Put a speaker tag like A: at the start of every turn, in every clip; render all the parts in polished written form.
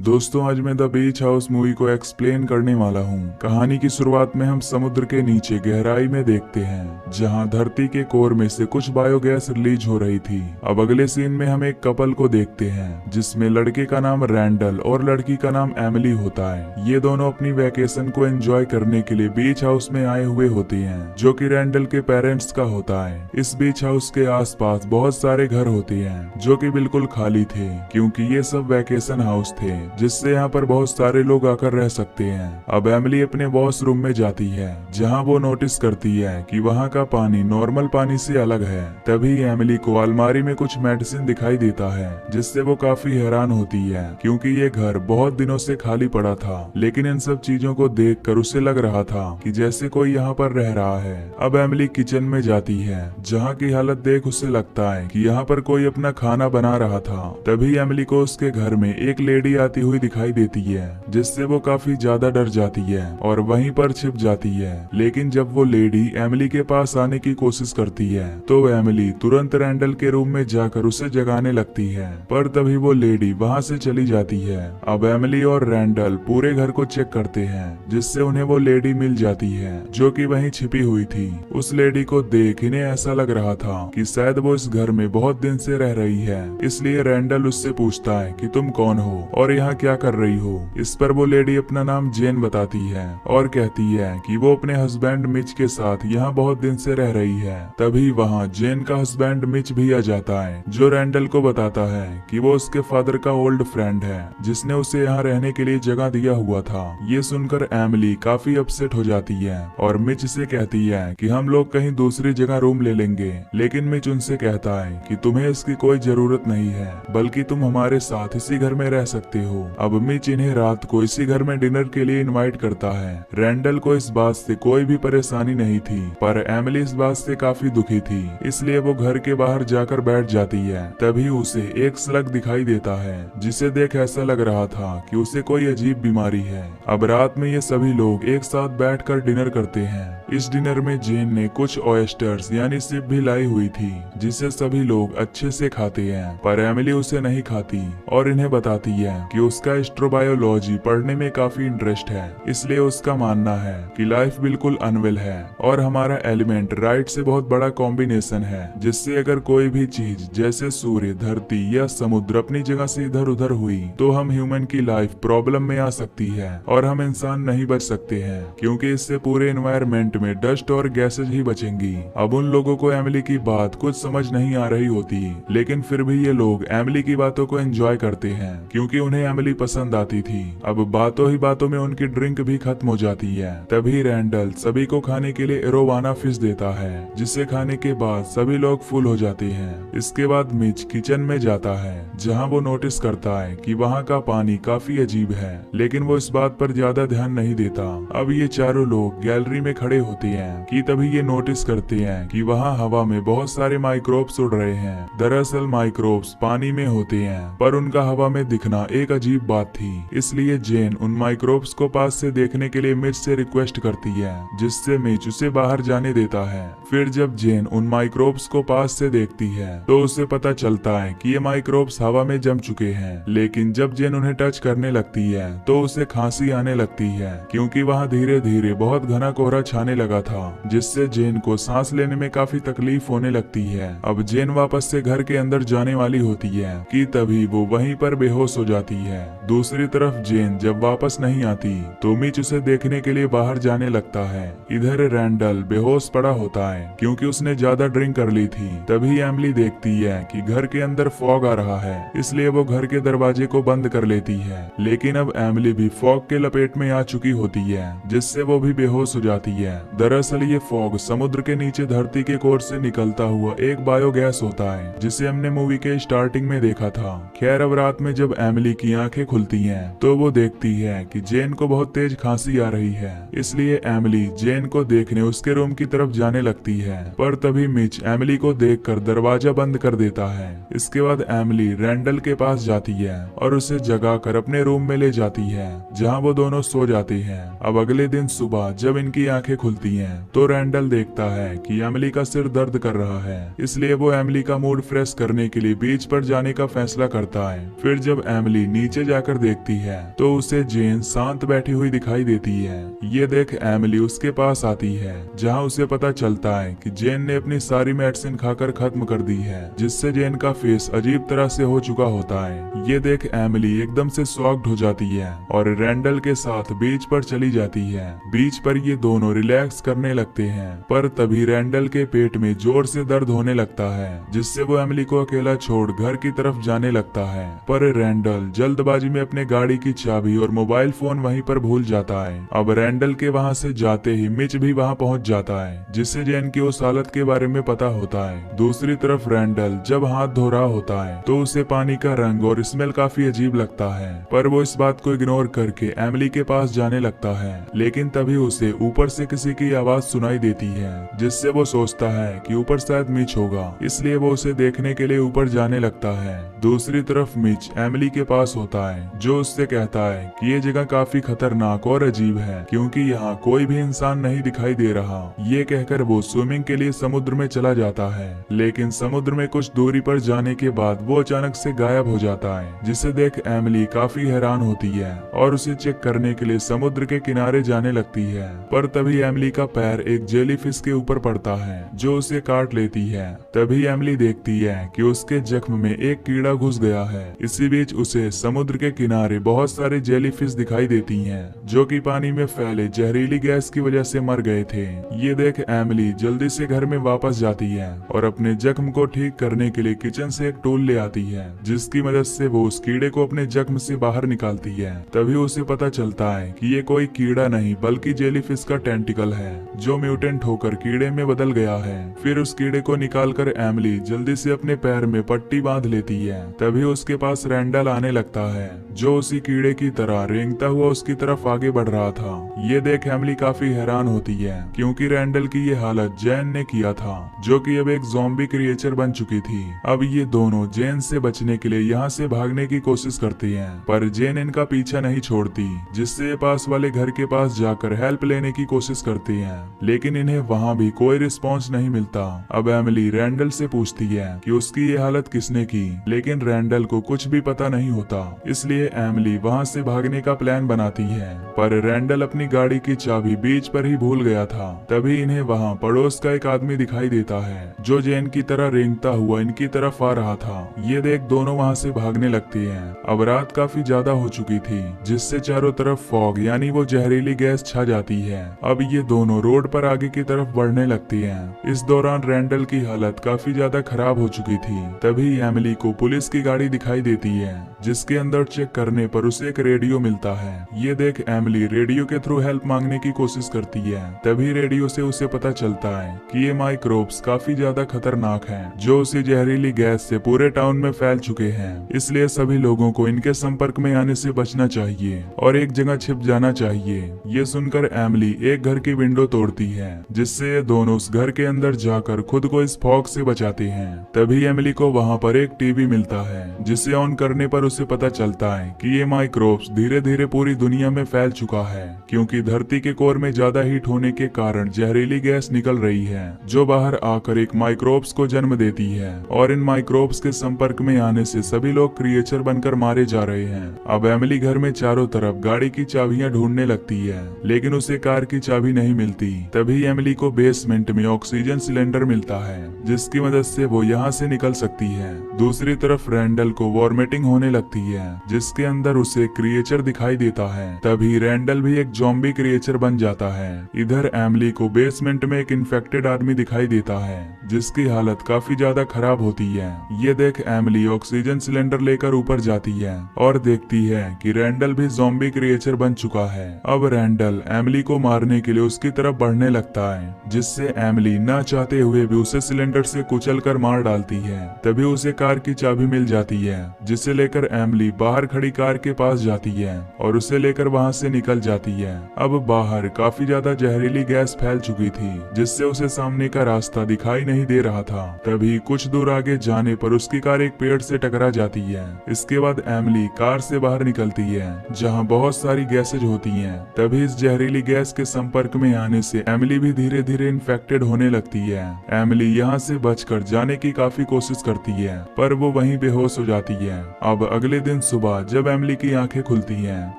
A: दोस्तों, आज मैं द बीच हाउस मूवी को एक्सप्लेन करने वाला हूँ। कहानी की शुरुआत में हम समुद्र के नीचे गहराई में देखते हैं, जहाँ धरती के कोर में से कुछ बायोगैस रिलीज हो रही थी। अब अगले सीन में हम एक कपल को देखते हैं, जिसमें लड़के का नाम रैंडल और लड़की का नाम एमिली होता है। ये दोनों अपनी वैकेशन को एंजॉय करने के लिए बीच हाउस में आए हुए होते हैं, जो कि रैंडल के पेरेंट्स का होता है। इस बीच हाउस के आसपास बहुत सारे घर होते हैं, जो कि बिल्कुल खाली थे, क्योंकि ये सब वैकेशन हाउस थे, जिससे यहाँ पर बहुत सारे लोग आकर रह सकते हैं। अब एमिली अपने वॉश रूम में जाती है, जहाँ वो नोटिस करती है कि वहाँ का पानी नॉर्मल पानी से अलग है। तभी एमिली को अलमारी में कुछ मेडिसिन दिखाई देता है, जिससे वो काफी हैरान होती है, क्योंकि ये घर बहुत दिनों से खाली पड़ा था। लेकिन इन सब चीजों को देखकर उसे लग रहा था कि जैसे कोई यहाँ पर रह रहा है। अब एमिली किचन में जाती है, जहाँ की हालत देख उसे लगता है कि यहाँ पर कोई अपना खाना बना रहा था। तभी एमिली को उसके घर में एक लेडी आती हुई दिखाई देती है, जिससे वो काफी ज्यादा डर जाती है और वहीं पर छिप जाती है। लेकिन जब वो लेडी एमिली के पास आने की कोशिश करती है, तो एमिली तुरंत रैंडल के रूम में जाकर उसे जगाने लगती है, पर तभी वो लेडी वहां से चली जाती है। अब एमिली और रैंडल पूरे घर को चेक करते हैं, जिससे उन्हें वो लेडी मिल जाती है, जो कि वहीं छिपी हुई थी। उस लेडी को देख इन्हें ऐसा लग रहा था कि शायद वो इस घर में बहुत दिन से रह रही है। इसलिए रैंडल उससे पूछता है कि तुम कौन हो और यहाँ क्या कर रही हो। इस पर वो लेडी अपना नाम जेन बताती है और कहती है कि वो अपने हस्बैंड मिच के साथ यहाँ बहुत दिन से रह रही है। तभी वहाँ जेन का हस्बैंड मिच भी आ जाता है, जो रैंडल को बताता है कि वो उसके फादर का ओल्ड फ्रेंड है, जिसने उसे यहाँ रहने के लिए जगह दिया हुआ था। ये सुनकर एमिली काफी अपसेट हो जाती है और मिच से कहती है कि हम लोग कहीं दूसरी जगह रूम ले लेंगे। लेकिन मिच उनसे कहता है कि तुम्हें इसकी कोई जरूरत नहीं है, बल्कि तुम हमारे साथ इसी घर में रह सकते हो। अब मिच इन्हें रात को इसी घर में डिनर के लिए इनवाइट करता है। रैंडल को इस बात से कोई भी परेशानी नहीं थी, पर एमिली इस बात से काफी दुखी थी, इसलिए वो घर के बाहर जाकर बैठ जाती है। तभी उसे एक स्लग दिखाई देता है, जिसे देख ऐसा लग रहा था कि उसे कोई अजीब बीमारी है। अब रात में ये सभी लोग एक साथ बैठकर डिनर करते हैं। इस डिनर में जेन ने कुछ ऑयस्टर्स यानी सिप भी लाई हुई थी, जिसे सभी लोग अच्छे से खाते हैं, पर एमिली उसे नहीं खाती और इन्हें बताती है कि उसका एस्ट्रोबायोलॉजी पढ़ने में काफी इंटरेस्ट है। इसलिए उसका मानना है कि लाइफ बिल्कुल अनवेल है और हमारा एलिमेंट राइट से बहुत बड़ा कॉम्बिनेशन है, जिससे अगर कोई भी चीज जैसे सूर्य, धरती या समुद्र अपनी जगह से इधर उधर हुई, तो हम ह्यूमन की लाइफ प्रॉब्लम में आ सकती है और हम इंसान नहीं बच सकते हैं, क्योंकि इससे पूरे एनवायरमेंट में डस्ट और गैसेज ही बचेंगी। अब उन लोगों को एमिली की बात कुछ समझ नहीं आ रही होती, लेकिन फिर भी ये लोग एमिली की बातों को एंजॉय करते हैं, क्योंकि उन्हें एमिली पसंद आती थी। अब बातों ही बातों में उनकी ड्रिंक भी खत्म हो जाती है। तभी रैंडल सभी को खाने के लिए एरोवाना फिश देता है, जिसे खाने के बाद सभी लोग फुल हो जाते हैं। इसके बाद मिच किचन में जाता है, जहां वो नोटिस करता है कि वहां का पानी काफी अजीब है, लेकिन वो इस बात पर ज्यादा ध्यान नहीं देता। अब ये चारों लोग गैलरी में खड़े होते हैं कि तभी ये नोटिस करते हैं कि वहाँ हवा में बहुत सारे माइक्रोब्स उड़ रहे हैं। दरअसल माइक्रोब्स पानी में होते हैं, पर उनका हवा में दिखना एक अजीब बात थी। इसलिए जेन उन माइक्रोब्स को पास से देखने के लिए मिच से रिक्वेस्ट करती है, जिससे मिच उसे बाहर जाने देता है। फिर जब जेन उन माइक्रोब्स को पास से देखती है, तो उसे पता चलता है कि ये माइक्रोब्स हवा में जम चुके हैं। लेकिन जब जेन उन्हें टच करने लगती है, तो उसे खांसी आने लगती है, क्योंकि वहाँ धीरे धीरे बहुत घना कोहरा छाने लगा था, जिससे जेन को सांस लेने में काफी तकलीफ होने लगती है। अब जेन वापस से घर के अंदर जाने वाली होती है कि तभी वो वहीं पर बेहोश हो जाती है। दूसरी तरफ जेन जब वापस नहीं आती, तो मिच उसे देखने के लिए बाहर जाने लगता है। इधर रैंडल बेहोश पड़ा होता है, क्योंकि उसने ज्यादा ड्रिंक कर ली थी। तभी एमिली देखती है कि घर के अंदर फॉग आ रहा है, इसलिए वो घर के दरवाजे को बंद कर लेती है। लेकिन अब एमिली भी फॉग के लपेट में आ चुकी होती है, जिससे वो भी बेहोश हो जाती है। दरअसल ये फॉग समुद्र के नीचे धरती के कोर से निकलता हुआ एक बायोगैस होता है, जिसे हमने मूवी के स्टार्टिंग में देखा था। खैर, अब रात में जब एमिली की आंखें खुलती हैं, तो वो देखती है कि जेन को बहुत तेज खांसी आ रही है। इसलिए एमिली जेन को देखने उसके रूम की तरफ जाने लगती है, पर तभी मिच एमिली को देखकर दरवाजा बंद कर देता है। इसके बाद एमिली रैंडल के पास जाती है और उसे जगाकर अपने रूम में ले जाती है, जहां वो दोनों सो जाते हैं। अब अगले दिन सुबह जब इनकी आंखें खुलती हैं, तो रैंडल देखता है कि एमिली का सिर दर्द कर रहा है। इसलिए वो एमिली का मूड फ्रेश करने के लिए बीच पर जाने का फैसला करता है। फिर जब एमिली नीचे नीचे जाकर देखती है तो उसे जेन शांत बैठी हुई दिखाई देती है। ये देख एमिली उसके पास आती है, जहाँ उसे पता चलता है कि जेन ने अपनी सारी मेडिसिन खाकर खत्म कर दी है, जिससे जेन का फेस अजीब तरह से हो चुका होता है। ये देख एमिली एकदम से शॉक्ड हो जाती है और रैंडल के साथ बीच पर चली जाती है। बीच पर ये दोनों रिलैक्स करने लगते हैं, पर तभी रैंडल के पेट में जोर से दर्द होने लगता है, जिससे वो एमिली को अकेला छोड़ घर की तरफ जाने लगता है। पर रैंडल जल्दबाजी में अपने गाड़ी की चाबी और मोबाइल फोन वहीं पर भूल जाता है। अब रैंडल के वहां से जाते ही मिच भी वहां पहुंच जाता है, जिससे जेन की उस हालत के बारे में पता होता है। दूसरी तरफ रैंडल जब हाथ धो रहा होता है तो उसे पानी का रंग और स्मेल काफी अजीब लगता है, पर वो इस बात को इग्नोर करके एमिली के पास जाने लगता है। लेकिन तभी उसे ऊपर से किसी की आवाज सुनाई देती है, जिससे वो सोचता है कि ऊपर शायद मिच होगा, इसलिए वो उसे देखने के लिए ऊपर जाने लगता है। दूसरी तरफ मिच एमिली के पास होता है, जो उससे कहता है कि ये जगह काफी खतरनाक और अजीब है, क्योंकि यहाँ कोई भी इंसान नहीं दिखाई दे रहा। ये कहकर वो स्विमिंग के लिए समुद्र में चला जाता है, लेकिन समुद्र में कुछ दूरी पर जाने के बाद वो अचानक से गायब हो जाता है, जिसे देख एमिली काफी हैरान होती है और उसे चेक करने के लिए समुद्र के किनारे जाने लगती है। पर तभी एमिली का पैर एक जेलीफिश के ऊपर पड़ता है, जो उसे काट लेती है। तभी एमिली देखती है कि उसके जख्म में एक कीड़ा घुस गया है। इसी बीच उसे समुद्र के किनारे बहुत सारे जेलीफिश दिखाई देती हैं, जो कि पानी में फैले जहरीली गैस की वजह से मर गए थे। ये देख एमिली जल्दी से घर में वापस जाती है और अपने जख्म को ठीक करने के लिए किचन से एक टूल ले आती है, जिसकी मदद से वो उस कीड़े को अपने जख्म से बाहर निकालती है। तभी उसे पता चलता है कि ये कोई कीड़ा नहीं बल्कि जेलीफिश का टेंटिकल है, जो म्यूटेंट होकर कीड़े में बदल गया है। फिर उस कीड़े को निकालकर एमिली जल्दी से अपने पैर में पट्टी बांध लेती है। तभी उसके पास रैंडल आने लगता है, जो उसी कीड़े की तरह रेंगता हुआ उसकी तरफ आगे बढ़ रहा था। ये देख एमिली काफी हैरान होती है, क्योंकि रैंडल की ये हालत जेन ने किया था, जो कि अब एक ज़ॉम्बी क्रिएचर बन चुकी थी। अब ये दोनों जेन से बचने के लिए यहाँ से भागने की कोशिश करती हैं, पर जेन इनका पीछा नहीं छोड़ती, जिससे पास वाले घर के पास जाकर हेल्प लेने की कोशिश करती हैं, लेकिन इन्हें वहाँ भी कोई रिस्पॉन्स नहीं मिलता। अब एमिली रैंडल से पूछती है कि उसकी ये हालत किसने की, लेकिन रैंडल को कुछ भी पता नहीं होता, इसलिए एमिली वहाँ से भागने का प्लान बनाती है। पर रैंडल अपनी गाड़ी की चाबी बीच पर ही भूल गया था। तभी इन्हें वहाँ पड़ोस का एक आदमी दिखाई देता है, जो जेन की तरह रेंगता हुआ इनकी तरफ आ रहा था। ये देख दोनों वहाँ से भागने लगती हैं। अब रात काफी ज्यादा हो चुकी थी, जिससे चारों तरफ फॉग यानी वो जहरीली गैस छा जाती है। अब ये दोनों रोड पर आगे की तरफ बढ़ने लगती हैं। इस दौरान रैंडल की हालत काफी ज्यादा खराब हो चुकी थी। तभी एमिली को पुलिस की गाड़ी दिखाई देती है, जिसके अंदर चेक करने पर उसे एक रेडियो मिलता है। ये देख एमिली रेडियो के थ्रू हेल्प मांगने की कोशिश करती है। तभी रेडियो से उसे पता चलता है कि ये माइक्रोब्स काफी ज्यादा खतरनाक हैं, जो उसी जहरीली गैस से पूरे टाउन में फैल चुके हैं, इसलिए सभी लोगों को इनके संपर्क में आने से बचना चाहिए और एक जगह छिप जाना चाहिए। ये सुनकर एमिली एक घर की विंडो तोड़ती है, जिससे ये दोनों उस घर के अंदर जाकर खुद को इस फॉग से बचाते हैं। तभी एमिली को वहाँ पर एक टीवी मिलता है, जिसे ऑन करने पर उसे पता चलता है कि ये माइक्रोब्स धीरे धीरे पूरी दुनिया में फैल चुका है, क्योंकि धरती के कोर में ज्यादा हीट होने के कारण जहरीली गैस निकल रही है, जो बाहर आकर एक माइक्रोब्स को जन्म देती है, और इन माइक्रोब्स के संपर्क में आने से सभी लोग क्रिएचर बनकर मारे जा रहे हैं। अब एमिली घर में चारों तरफ गाड़ी की चाबियां ढूंढने लगती है, लेकिन उसे कार की चाबी नहीं मिलती। तभी एमिली को बेसमेंट में ऑक्सीजन सिलेंडर मिलता है, जिसकी मदद से वो यहाँ से निकल सकती है। दूसरी तरफ रैंडल को वॉमिटिंग होने लगती है, जिसके अंदर उसे क्रिएचर दिखाई देता है। तभी रैंडल भी एक ज़ॉम्बी क्रिएचर बन जाता है। इधर एमिली को बेसमेंट में एक इन्फेक्टेड आदमी दिखाई देता है, जिसकी हालत काफी ज्यादा खराब होती है। ये देख एमिली ऑक्सीजन सिलेंडर लेकर ऊपर जाती है और देखती है कि रैंडल भी ज़ॉम्बी क्रिएचर बन चुका है। अब रैंडल एमिली को मारने के लिए उसकी तरफ बढ़ने लगता है, जिससे एमिली न चाहते हुए भी उसे सिलेंडर से कुचलकर मार डालती है। तभी उसे कार की चाबी मिल जाती है, जिसे लेकर एमिली बाहर खड़ी कार के पास जाती है और उसे लेकर वहां से निकल जाती है। अब बाहर काफी ज्यादा जहरीली गैस फैल चुकी थी, जिससे उसे सामने का रास्ता दिखाई नहीं दे रहा था। तभी कुछ दूर आगे जाने पर उसकी कार एक पेड़ से टकरा जाती है। इसके बाद एमिली कार से बाहर निकलती है, जहां बहुत सारी गैसेज होती हैं। तभी इस जहरीली गैस के संपर्क में आने से एमिली भी धीरे धीरे इन्फेक्टेड होने लगती है। एमिली यहाँ से बचकर जाने की काफी कोशिश करती है, पर वो वहीं बेहोश हो जाती है। अब अगले दिन दिन सुबह जब एमिली की आंखें खुलती हैं,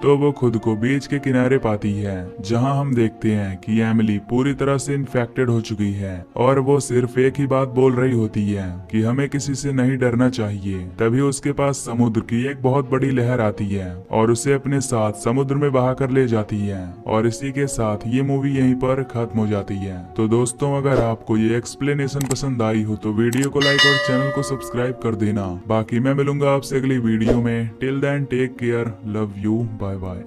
A: तो वो खुद को बीच के किनारे पाती है, जहां हम देखते हैं कि एमिली पूरी तरह से इन्फेक्टेड हो चुकी है और वो सिर्फ एक ही बात बोल रही होती है कि हमें किसी से नहीं डरना चाहिए। तभी उसके पास समुद्र की एक बहुत बड़ी लहर आती है और उसे अपने साथ समुद्र में बहाकर ले जाती है। और इसी के साथ ये मूवी यहीं पर खत्म हो जाती है। तो दोस्तों, अगर आपको ये एक्सप्लेनेशन पसंद आई हो तो वीडियो को लाइक और चैनल को सब्सक्राइब कर देना। बाकी मैं मिलूंगा आपसे अगली वीडियो में। Till then take care, love you, bye bye.